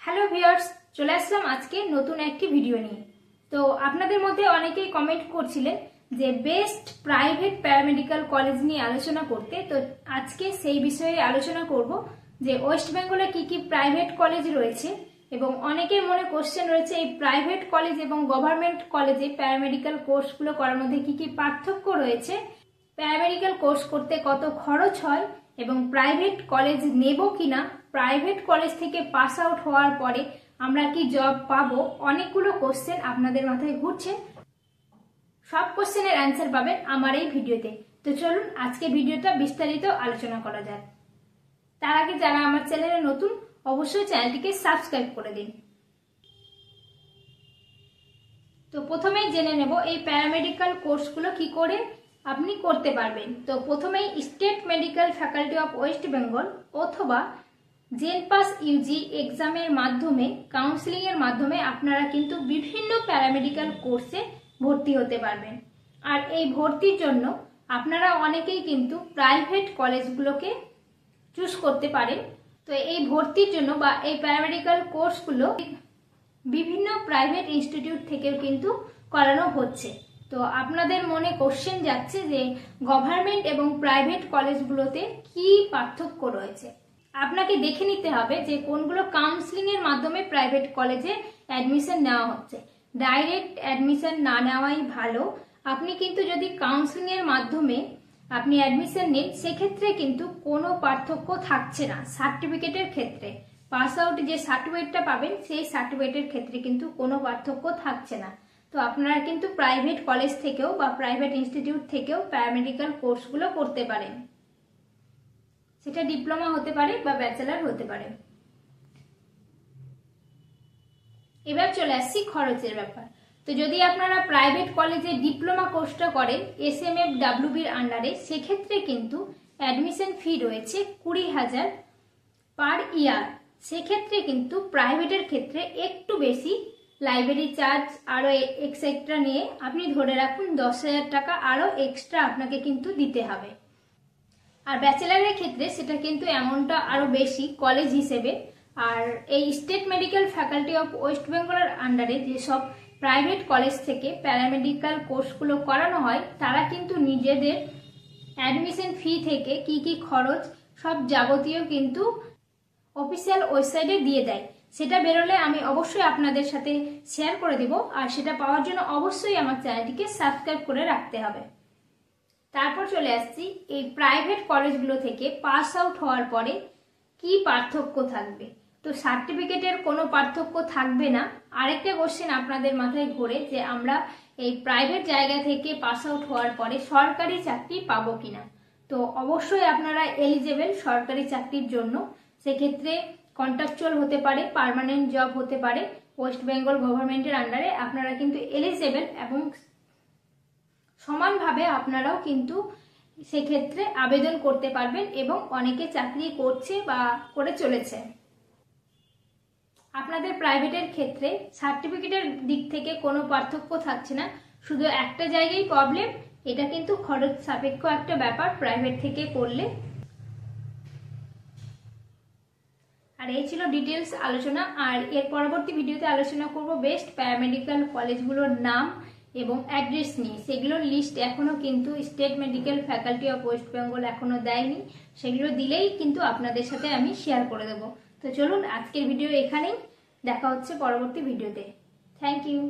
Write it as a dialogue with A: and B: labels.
A: Hello viewers, চলে আসলাম আজকে নতুন একটি ভিডিও নিয়ে। তো আপনাদের মধ্যে অনেকেই কমেন্ট করছিলেন যে বেস্ট প্রাইভেট প্যারামেডিক্যাল কলেজ নিয়ে আলোচনা করতে। তো আজকে সেই বিষয়ে আলোচনা করব যে ওয়েস্ট বেঙ্গলে কি কি প্রাইভেট কলেজ রয়েছে এবং অনেকের মনে কোশ্চেন রয়েছে এই প্রাইভেট কলেজ এবং গভর্নমেন্ট কলেজে প্যারামেডিক্যাল কোর্সগুলো করার মধ্যে কি কি পার্থক্য রয়েছে, প্যারামেডিক্যাল কোর্স করতে কত খরচ হয় এবং প্রাইভেট কলেজ নেব কিনা, প্রাইভেট কলেজ থেকে পাস আউট হওয়ার পরে আমরা কি জব পাবো, অনেকগুলো কোশ্চেন আপনাদের মাথায় ঘুরছে। সব কোশ্চেনের অ্যান্সার পাবেন আমার এই ভিডিওতে। তো চলুন আজকে ভিডিওটা বিস্তারিত আলোচনা করা যাক। তার আগে যারা আমার চ্যানেলে নতুন অবশ্যই চ্যানেলটিকে সাবস্ক্রাইব করে দিন। তো প্রথমেই জেনে নেব এই প্যারামেডিক্যাল কোর্সগুলো কি করে আপনি করতে পারবেন। তো প্রথমেই state medical faculty of West Bengal অথবা জেনপাস ইউজি এক্সামের মাধ্যমে, কাউন্সিলিং এর মাধ্যমে আপনারা কিন্তু বিভিন্ন প্যারামেডিক্যাল কোর্সে ভর্তি হতে পারবেন। আর এই ভর্তির জন্য আপনারা অনেকেই কিন্তু প্রাইভেট কলেজগুলোকে চুজ করতে পারেন। তো এই ভর্তির জন্য বা এই প্যারামেডিক্যাল কোর্সগুলো বিভিন্ন প্রাইভেট ইনস্টিটিউট থেকেও কিন্তু করানো হচ্ছে। তো আপনাদের মনে কোশ্চেন যাচ্ছে যে গভর্নমেন্ট এবং প্রাইভেট কলেজগুলোতে কি পার্থক্য রয়েছে। আপনাকে দেখে নিতে হবে যে কোনগুলো কাউন্সিলিং এর মাধ্যমে প্রাইভেট কলেজে অ্যাডমিশন নেওয়া হচ্ছে। ডাইরেক্ট অ্যাডমিশন না নেওয়াই ভালো। আপনি কিন্তু যদি কাউন্সিলিং এর মাধ্যমে আপনি অ্যাডমিশন নেন সেক্ষেত্রে কিন্তু কোনো পার্থক্য থাকছে না। সার্টিফিকেটের ক্ষেত্রে পাস আউট যে সার্টিফিকেটটা পাবেন সেই সার্টিফিকেটের ক্ষেত্রে কিন্তু কোনো পার্থক্য থাকছে না। তো আপনারা কিন্তু প্রাইভেট কলেজ থেকেও বা প্রাইভেট ইনস্টিটিউট থেকেও প্যারামেডিক্যাল কোর্সগুলো করতে পারেন। সেটা ডিপ্লোমা হতে পারে বা ব্যাচেলার হতে পারে। এবার চলে আসছি খরচের ব্যাপার। তো যদি আপনারা প্রাইভেট কলেজে ডিপ্লোমা কোর্সটা করেন SMFWBর আন্ডারে, সেক্ষেত্রে কিন্তু অ্যাডমিশন ফি রয়েছে 20,000 পার ইয়ার। সেক্ষেত্রে কিন্তু প্রাইভেটের ক্ষেত্রে একটু বেশি, লাইব্রেরি চার্জ আরো এক্সট্রা নিয়ে আপনি ধরে রাখুন 10,000 টাকা আরো এক্সট্রা আপনাকে কিন্তু দিতে হবে। আর ব্যাচেলারের ক্ষেত্রে সেটা কিন্তু অ্যামাউন্টটা আরো বেশি কলেজ হিসেবে। আর এই state medical faculty of West বেঙ্গলের আন্ডারে যেসব প্রাইভেট কলেজ থেকে প্যারামেডিক্যাল কোর্সগুলো করানো হয় তারা কিন্তু নিজেদের অ্যাডমিশন ফি থেকে কি কি খরচ সব যাবতীয় কিন্তু অফিসিয়াল ওয়েবসাইটে দিয়ে দেয়। সেটা বেরোলে আমি অবশ্যই আপনাদের সাথে শেয়ার করে দিব। আর সেটা পাওয়ার জন্য অবশ্যই আমার চ্যানেলটিকে সাবস্ক্রাইব করে রাখতে হবে। তারপর চলে আসছি এই প্রাইভেট কলেজগুলো থেকে পাস আউট হওয়ার পরে কি পার্থক্য থাকবে। তো সার্টিফিকেটের কোনো পার্থক্য থাকবে না। আরেকটা কোশ্চেন আপনাদের মাথায় ঘোরে যে আমরা এই প্রাইভেট জায়গা থেকে পাস আউট হওয়ার পরে সরকারি চাকরি পাবো কিনা। তো অবশ্যই আপনারা এলিজেবল সরকারি চাকরির জন্য। সেক্ষেত্রে কন্ট্রাকচুয়াল হতে পারে, পার্মানেন্ট জব হতে পারে। ওয়েস্ট বেঙ্গল গভর্নমেন্টের আন্ডারে আপনারা কিন্তু এলিজেবল এবং সমানভাবে আপনারাও কিন্তু সেক্ষেত্রে আবেদন করতে পারবেন এবং অনেকে চাকরি করছে বা করে চলেছে। আপনাদের প্রাইভেটের ক্ষেত্রে সার্টিফিকেটের দিক থেকে কোনো পার্থক্য থাকছে না, শুধু একটা জায়গায় প্রবলেম, এটা কিন্তু খরচ সাপেক্ষ একটা ব্যাপার প্রাইভেট থেকে করলে। আর এই ছিল ডিটেলস আলোচনা। আর এর পরবর্তী ভিডিওতে আলোচনা করব বেস্ট প্যারামেডিক্যাল কলেজগুলোর নাম এবং অ্যাড্রেস নিয়ে। সেগুলোর লিস্ট এখনো কিন্তু state medical faculty of West Bengal এখনো দেয়নি। সেগুলো দিলেই কিন্তু আপনাদের সাথে আমি শেয়ার করে দেবো। তো চলুন আজকের ভিডিও এখানেই, দেখা হচ্ছে পরবর্তী ভিডিওতে। Thank you.